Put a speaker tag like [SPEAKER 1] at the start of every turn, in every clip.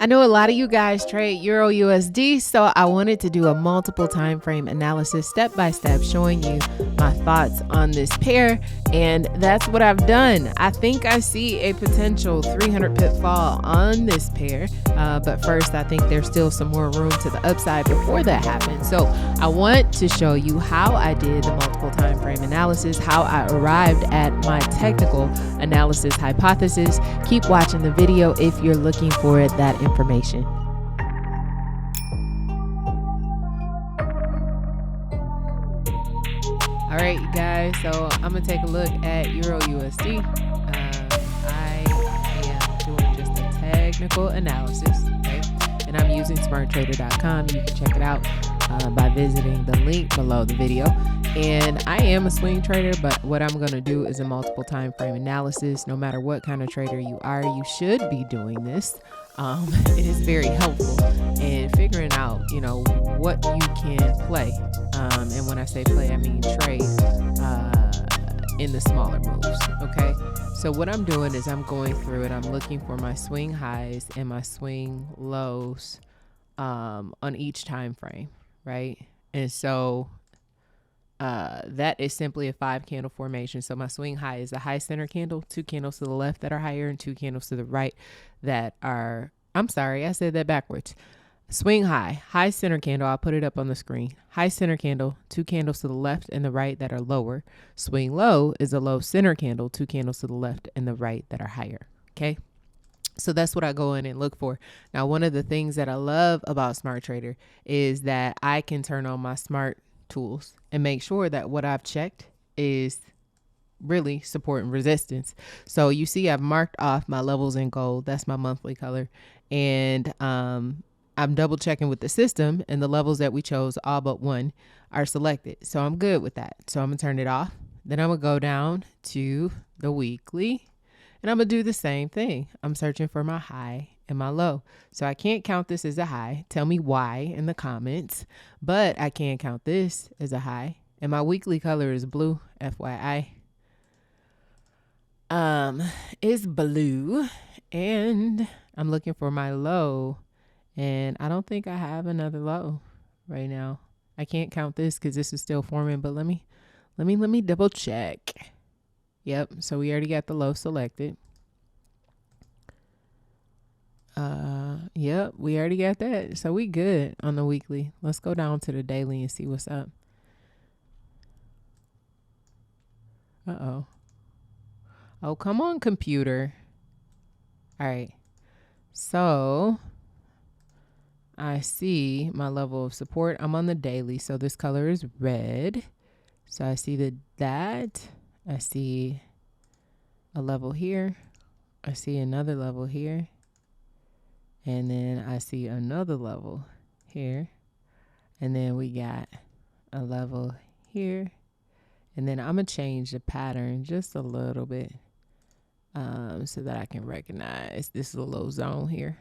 [SPEAKER 1] I know a lot of you guys trade Euro USD, so I wanted to do a multiple time frame analysis step by step showing you my thoughts on this pair, and that's what I've done. I think I see a potential 300 pip fall on this pair, but first I think there's still some more room to the upside before that happens. So I want to show you how I did the multiple time frame analysis, how I arrived at my technical analysis hypothesis. Keep watching the video if you're looking for that information. All right, you guys, so I'm gonna take a look at Euro USD. I am doing just a technical analysis, okay? And I'm using smarttrader.com. You can check it out by visiting the link below the video. And I am a swing trader, but what I'm going to do is a multiple time frame analysis. No matter what kind of trader you are, you should be doing this. It is very helpful in figuring out, what you can play. And when I say play, I mean trade in the smaller moves. Okay. So what I'm doing is I'm going through it. I'm looking for my swing highs and my swing lows on each time frame. Right. And so that is simply a 5 candle formation. So my swing high is a high center candle, 2 candles to the left that are higher and 2 candles to the right that are, I'm sorry, I said that backwards. Swing high, high center candle, I'll put it up on the screen. High center candle, 2 candles to the left and the right that are lower. Swing low is a low center candle, 2 candles to the left and the right that are higher. Okay. So that's what I go in and look for. Now, one of the things that I love about Smart Trader is that I can turn on my smart tools and make sure that what I've checked is really support and resistance. So you see I've marked off my levels in gold. That's my monthly color. And I'm double checking with the system, and the levels that we chose, all but one, are selected. So I'm good with that. So I'm gonna turn it off. Then I'm gonna go down to the weekly, and I'm gonna do the same thing. I'm searching for my high and my low. So I can't count this as a high. Tell me why in the comments. But I can count this as a high. And my weekly color is blue, FYI. Is blue. And I'm looking for my low. And I don't think I have another low right now. I can't count this because this is still forming, but let me double check. Yep, so we already got the low selected. Yep, we already got that. So we good on the weekly. Let's go down to the daily and see what's up. Uh-oh. Oh, come on, computer. All right. So I see my level of support. I'm on the daily, so this color is red. So I see that. I see a level here. I see another level here. And then I see another level here. And then we got a level here. And then I'm going to change the pattern just a little bit so that I can recognize this little zone here.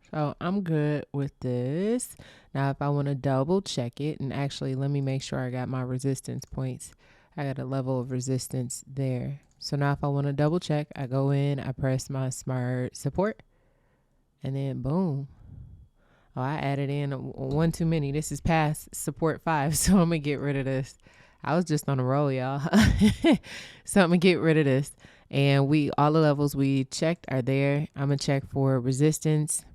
[SPEAKER 1] So I'm good with this. Now, if I want to double check it, and actually let me make sure I got my resistance points. I got a level of resistance there. So now if I want to double check, I go in, I press my smart support, and then boom. Oh, I added in one too many. This is past support 5, so I'm going to get rid of this. I was just on a roll, y'all. So I'm going to get rid of this. And all the levels we checked are there. I'm going to check for resistance.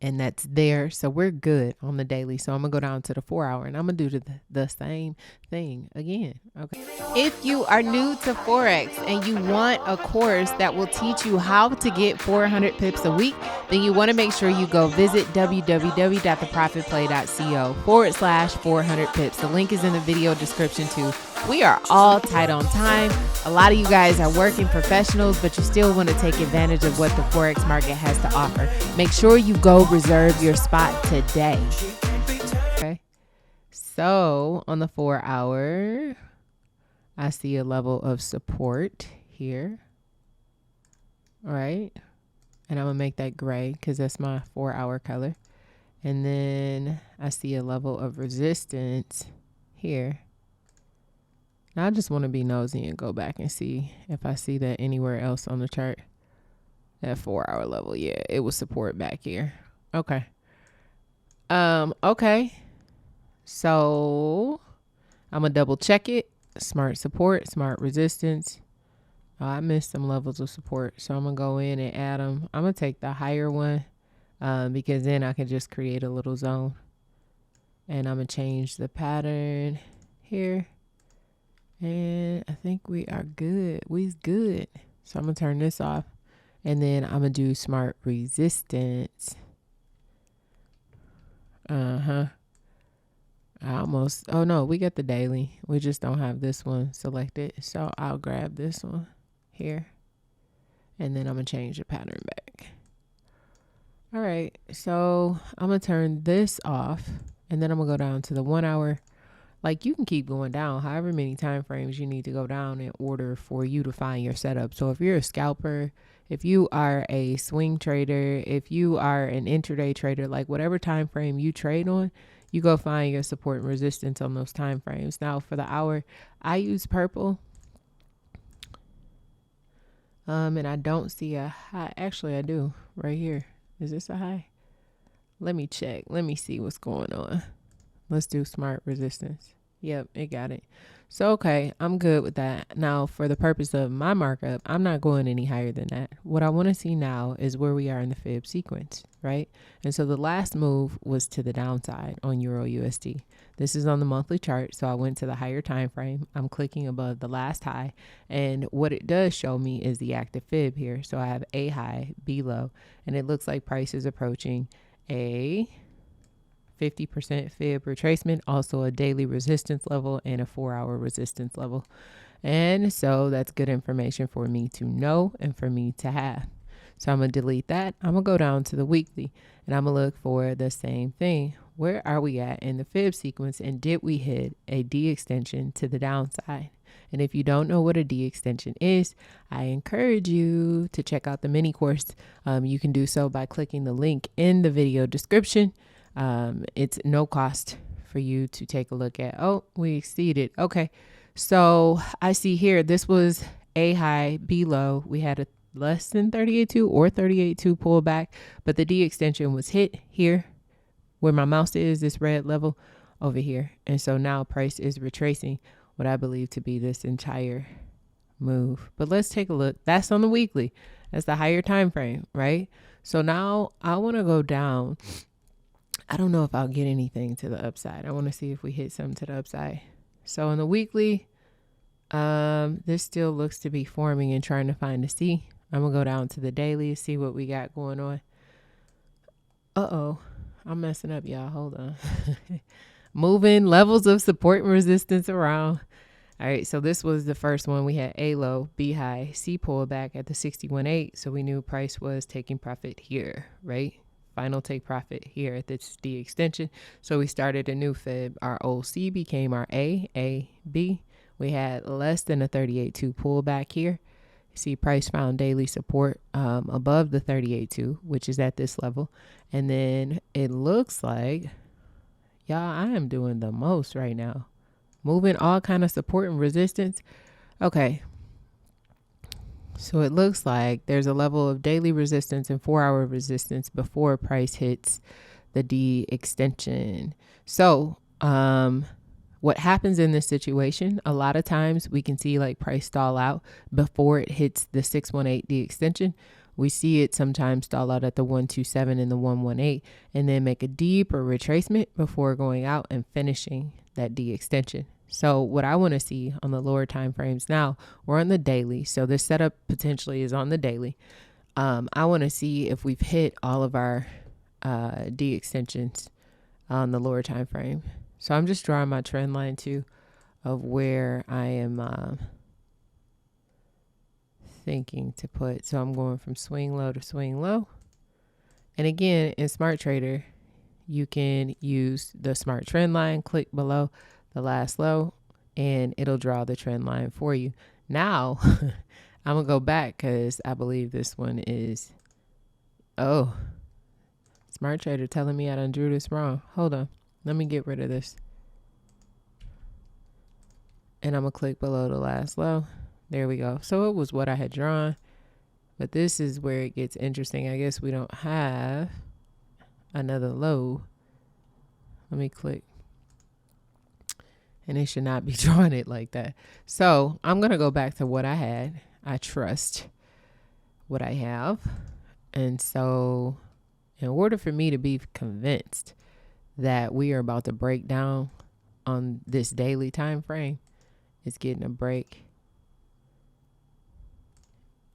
[SPEAKER 1] And that's there. So we're good on the daily. So I'm going to go down to the 4 hour and I'm going to do the same thing again. Okay. If you are new to Forex and you want a course that will teach you how to get 400 pips a week, then you want to make sure you go visit www.theprofitplay.co/400 pips. The link is in the video description too. We are all tight on time. A lot of you guys are working professionals, but you still want to take advantage of what the Forex market has to offer. Make sure you go reserve your spot today. Okay. So on the 4 hour, I see a level of support here. All right. And I'm going to make that gray because that's my 4 hour color. And then I see a level of resistance here. Now I just want to be nosy and go back and see if I see that anywhere else on the chart. That 4-hour level. Yeah, it was support back here. Okay. Okay. So I'm gonna double check it. Smart support, smart resistance. Oh, I missed some levels of support, so I'm gonna go in and add them. I'm gonna take the higher one because then I can just create a little zone. And I'm gonna change the pattern here. And I think we are good. We's good. So I'm gonna turn this off. And then I'm gonna do smart resistance. I almost, oh no, we got the daily. We just don't have this one selected. So I'll grab this one here. And then I'm gonna change the pattern back. All right, so I'm gonna turn this off. And then I'm gonna go down to the 1 hour. Like, you can keep going down however many time frames you need to go down in order for you to find your setup. So if you're a scalper, if you are a swing trader, if you are an intraday trader, like whatever time frame you trade on, you go find your support and resistance on those time frames. Now for the hour, I use purple. And I don't see a high. Actually, I do right here. Is this a high? Let me check. Let me see what's going on. Let's do smart resistance. Yep, it got it. So, okay, I'm good with that. Now, for the purpose of my markup, I'm not going any higher than that. What I want to see now is where we are in the fib sequence, right? And so the last move was to the downside on EURUSD. This is on the monthly chart, so I went to the higher time frame. I'm clicking above the last high, and what it does show me is the active fib here. So I have A high, B low, and it looks like price is approaching a 50% fib retracement, also a daily resistance level and a 4-hour resistance level. And so that's good information for me to know and for me to have. So I'm going to delete that. I'm going to go down to the weekly and I'm going to look for the same thing. Where are we at in the fib sequence, and did we hit a D extension to the downside? And if you don't know what a D extension is, I encourage you to check out the mini course. You can do so by clicking the link in the video description. It's no cost for you to take a look at. Oh, we exceeded. Okay. So I see here, this was A high, B low. We had a less than 38.2 or 38.2 pullback, but the D extension was hit here where my mouse is, this red level over here. And so now price is retracing what I believe to be this entire move. But let's take a look. That's on the weekly. That's the higher time frame, right? So now I want to go down. I don't know if I'll get anything to the upside. I want to see if we hit something to the upside. So in the weekly, this still looks to be forming and trying to find a C. I'm going to go down to the daily, see what we got going on. Uh-oh. I'm messing up, y'all. Hold on. Moving levels of support and resistance around. All right, so this was the first one. We had A low, B high, C pullback at the 61.8. So we knew price was taking profit here, right? Final take profit here at this D extension. So we started a new fib. Our old C became our A, B. We had less than a 38.2 pullback here. See, price found daily support above the 38.2, which is at this level. And then it looks like, y'all, I am doing the most right now. Moving all kind of support and resistance. Okay. So it looks like there's a level of daily resistance and 4-hour resistance before price hits the D extension. So what happens in this situation, a lot of times we can see like price stall out before it hits the 618 D extension. We see it sometimes stall out at the 127 and the 118 and then make a deeper retracement before going out and finishing that D extension. So what I want to see on the lower time frames now, we're on the daily. So this setup potentially is on the daily. I want to see if we've hit all of our D extensions on the lower time frame. So I'm just drawing my trend line too of where I am thinking to put. So I'm going from swing low to swing low. And again, in Smart Trader, you can use the smart trend line, click below the last low, and it'll draw the trend line for you. Now, I'm going to go back because I believe this one is, oh, Smart Trader telling me I done drew this wrong. Hold on. Let me get rid of this. And I'm going to click below the last low. There we go. So it was what I had drawn. But this is where it gets interesting. I guess we don't have another low. Let me click. And it should not be drawing it like that. So I'm going to go back to what I had. I trust what I have. And so in order for me to be convinced that we are about to break down on this daily time frame, it's getting a break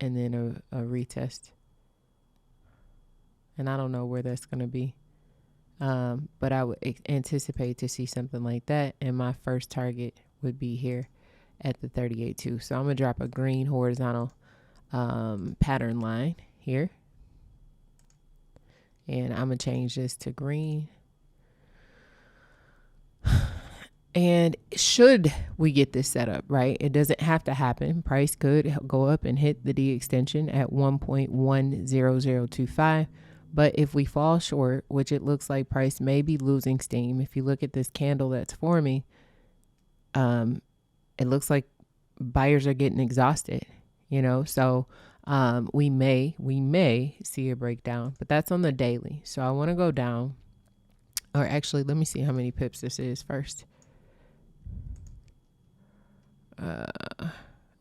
[SPEAKER 1] and then a retest. And I don't know where that's going to be. But I would anticipate to see something like that. And my first target would be here at the 38.2. So I'm going to drop a green horizontal pattern line here. And I'm going to change this to green. And should we get this set up, right? It doesn't have to happen. Price could go up and hit the D extension at 1.10025. But if we fall short, which it looks like price may be losing steam. If you look at this candle that's forming, it looks like buyers are getting exhausted, you know? So we may see a breakdown, but that's on the daily. So I want to go down, or actually, let me see how many pips this is first.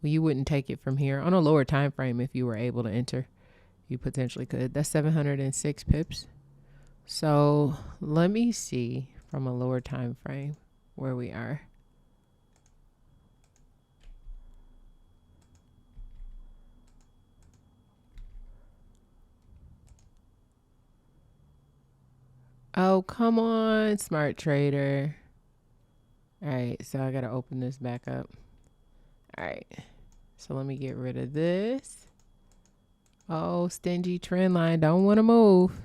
[SPEAKER 1] You wouldn't take it from here on a lower time frame if you were able to enter. You potentially could. That's 706 pips. So let me see from a lower time frame where we are. Oh, come on, smart trader. All right, so I got to open this back up. All right, so let me get rid of this. Oh, stingy trend line, don't want to move.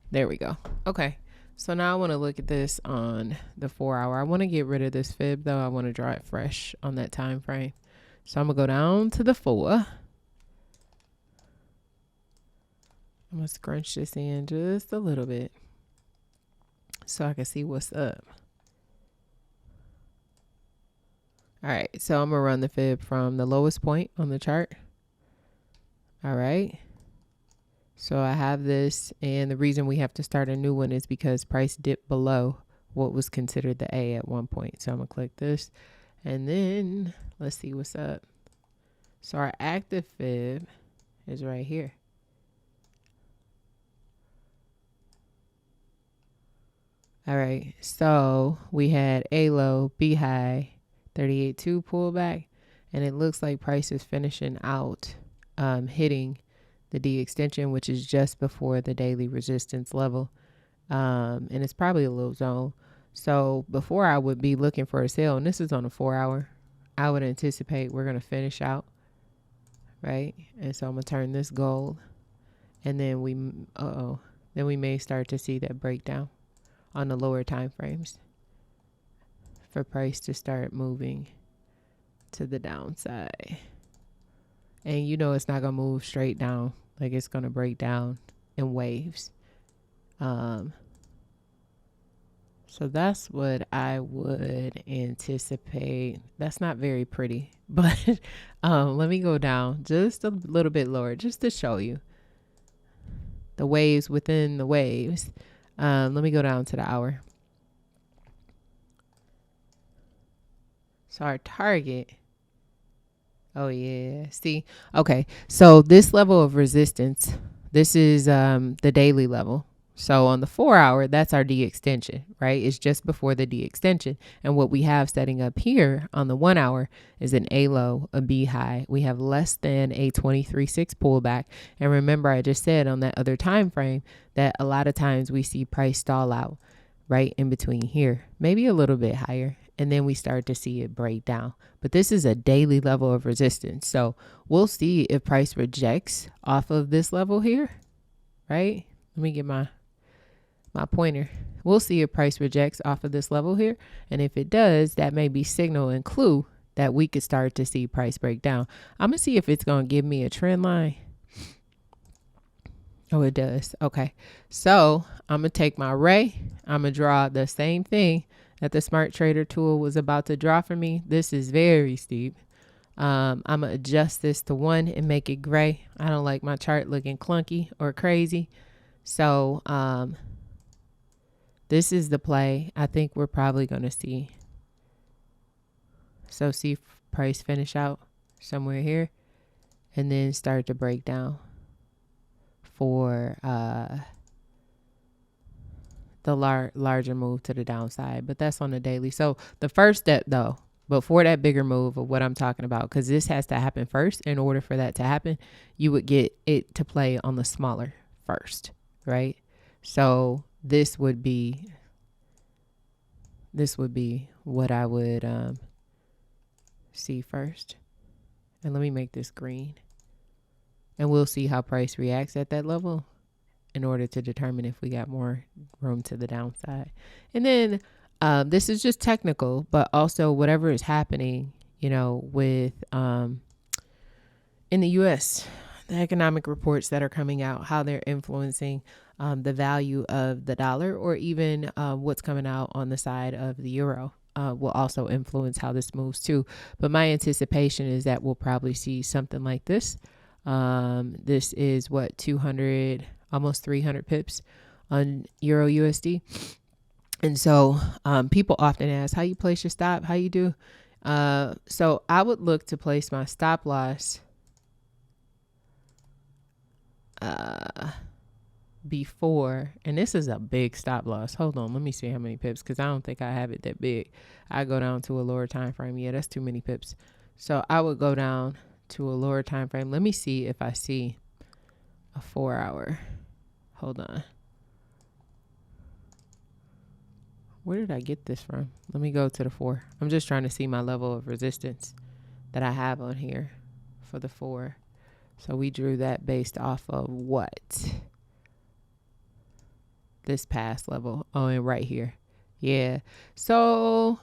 [SPEAKER 1] There we go. Okay, so now I want to look at this on the 4 hour. I want to get rid of this fib though. I want to draw it fresh on that time frame. So I'm gonna go down to the 4. I'm gonna scrunch this in just a little bit so I can see what's up. All right, so I'm gonna run the fib from the lowest point on the chart. All right, so I have this, and the reason we have to start a new one is because price dipped below what was considered the A at one point. So I'm gonna click this, and then let's see what's up. So our active fib is right here. All right, so we had A low, B high, 38.2 pullback, and it looks like price is finishing out hitting the D extension, which is just before the daily resistance level, and it's probably a little zone. So before I would be looking for a sale, and this is on a 4 hour, I would anticipate we're going to finish out, right? And so I'm going to turn this gold, and then we may start to see that breakdown on the lower time frames for price to start moving to the downside. And you know it's not going to move straight down. Like it's going to break down in waves. So that's what I would anticipate. That's not very pretty. But let me go down just a little bit lower just to show you the waves within the waves. Let me go down to the hour. So our target. Oh yeah. See, okay. So this level of resistance, this is the daily level. So on the 4 hour, that's our D extension, right? It's just before the D extension. And what we have setting up here on the 1 hour is an A low, a B high. We have less than a 23.6 pullback. And remember, I just said on that other time frame that a lot of times we see price stall out right in between here, maybe a little bit higher. And then we start to see it break down. But this is a daily level of resistance. So we'll see if price rejects off of this level here, right? Let me get my pointer. We'll see if price rejects off of this level here. And if it does, that may be signal and clue that we could start to see price break down. I'm going to see if it's going to give me a trend line. Oh, it does. Okay. So I'm going to take my ray. I'm going to draw the same thing that the Smart Trader tool was about to draw for me. This is very steep. I'm going to adjust this to 1 and make it gray. I don't like my chart looking clunky or crazy. So this is the play I think we're probably going to see. So see price finish out somewhere here and then start to break down for the larger move to the downside. But that's on the daily. So the first step though, before that bigger move of what I'm talking about, because this has to happen first. In order for that to happen, you would get it to play on the smaller first, right? So this would be what I would see first. And let me make this green. And we'll see how price reacts at that level in order to determine if we got more room to the downside. And then this is just technical, but also whatever is happening, you know, with in the U.S., the economic reports that are coming out, how they're influencing the value of the dollar, or even what's coming out on the side of the euro will also influence how this moves too. But my anticipation is that we'll probably see something like this. This is what, 200, almost 300 pips on Euro USD. And so people often ask how you place your stop, how you do. So I would look to place my stop loss before, and this is a big stop loss. Hold on, let me see how many pips, because I don't think I have it that big. I go down to a lower time frame. Yeah, that's too many pips. So I would go down to a lower time frame. Let me see if I see a 4 hour. Hold on. Where did I get this from? Let me go to the 4. I'm just trying to see my level of resistance that I have on here for the 4. So we drew that based off of what? This past level. Oh, and right here. Yeah. So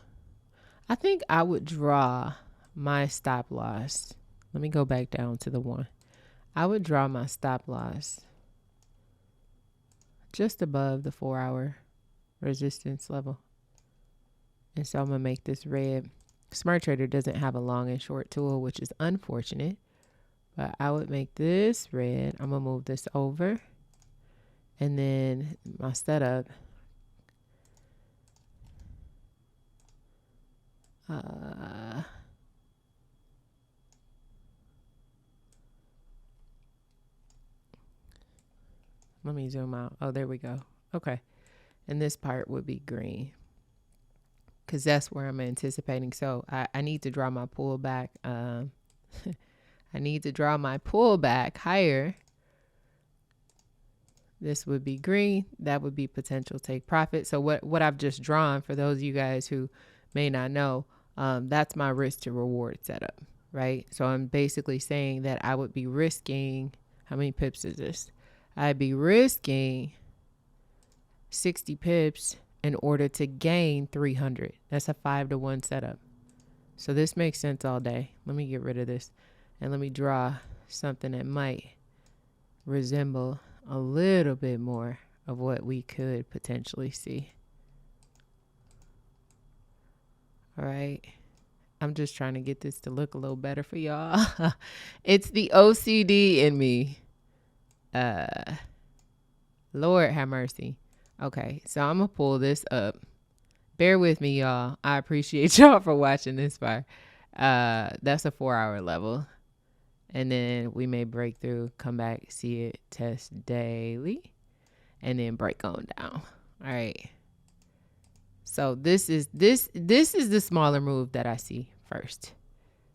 [SPEAKER 1] I think I would draw my stop loss. Let me go back down to the 1. I would draw my stop loss just above the 4 hour resistance level. And so I'm going to make this red. Smart Trader doesn't have a long and short tool, which is unfortunate. But I would make this red. I'm going to move this over. And then my setup. Let me zoom out. Oh, there we go. Okay. And this part would be green, because that's where I'm anticipating. So I need to draw my pullback. I need to draw my pullback higher. This would be green. That would be potential take profit. So what I've just drawn, for those of you guys who may not know, that's my risk to reward setup, right? So I'm basically saying that I would be risking, how many pips is this? I'd be risking 60 pips in order to gain 300. That's a 5-to-1 setup. So this makes sense all day. Let me get rid of this and let me draw something that might resemble a little bit more of what we could potentially see. All right. I'm just trying to get this to look a little better for y'all. It's the OCD in me. Lord have mercy. Okay, so I'm gonna pull this up. Bear with me, y'all. I appreciate y'all for watching this far. That's a 4 hour level. And then we may break through, come back, see it, test daily, and then break on down. All right. So this is the smaller move that I see first.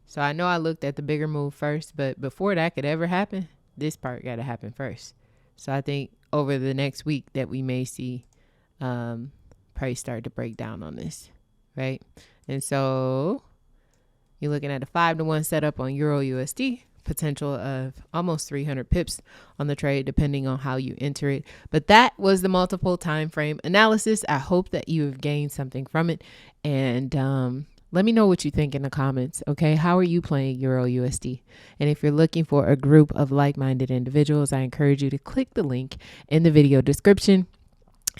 [SPEAKER 1] So I know I looked at the bigger move first, but before that could ever happen, this part got to happen first. So I think over the next week that we may see price start to break down on this, right? And so you're looking at a 5-to-1 setup on Euro USD, potential of almost 300 pips on the trade, depending on how you enter it. But that was the multiple time frame analysis. I hope that you have gained something from it. And let me know what you think in the comments. Okay, how are you playing Euro USD? And if you're looking for a group of like-minded individuals, I encourage you to click the link in the video description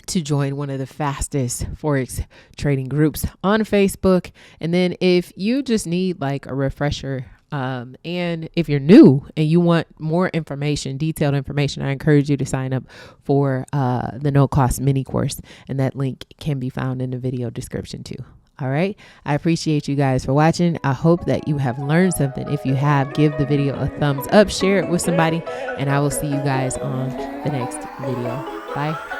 [SPEAKER 1] to join one of the fastest Forex trading groups on Facebook. And then if you just need like a refresher And if you're new and you want more information, detailed information, I encourage you to sign up for the no cost mini course. And that link can be found in the video description too. All right. I appreciate you guys for watching. I hope that you have learned something. If you have, give the video a thumbs up, share it with somebody, and I will see you guys on the next video. Bye.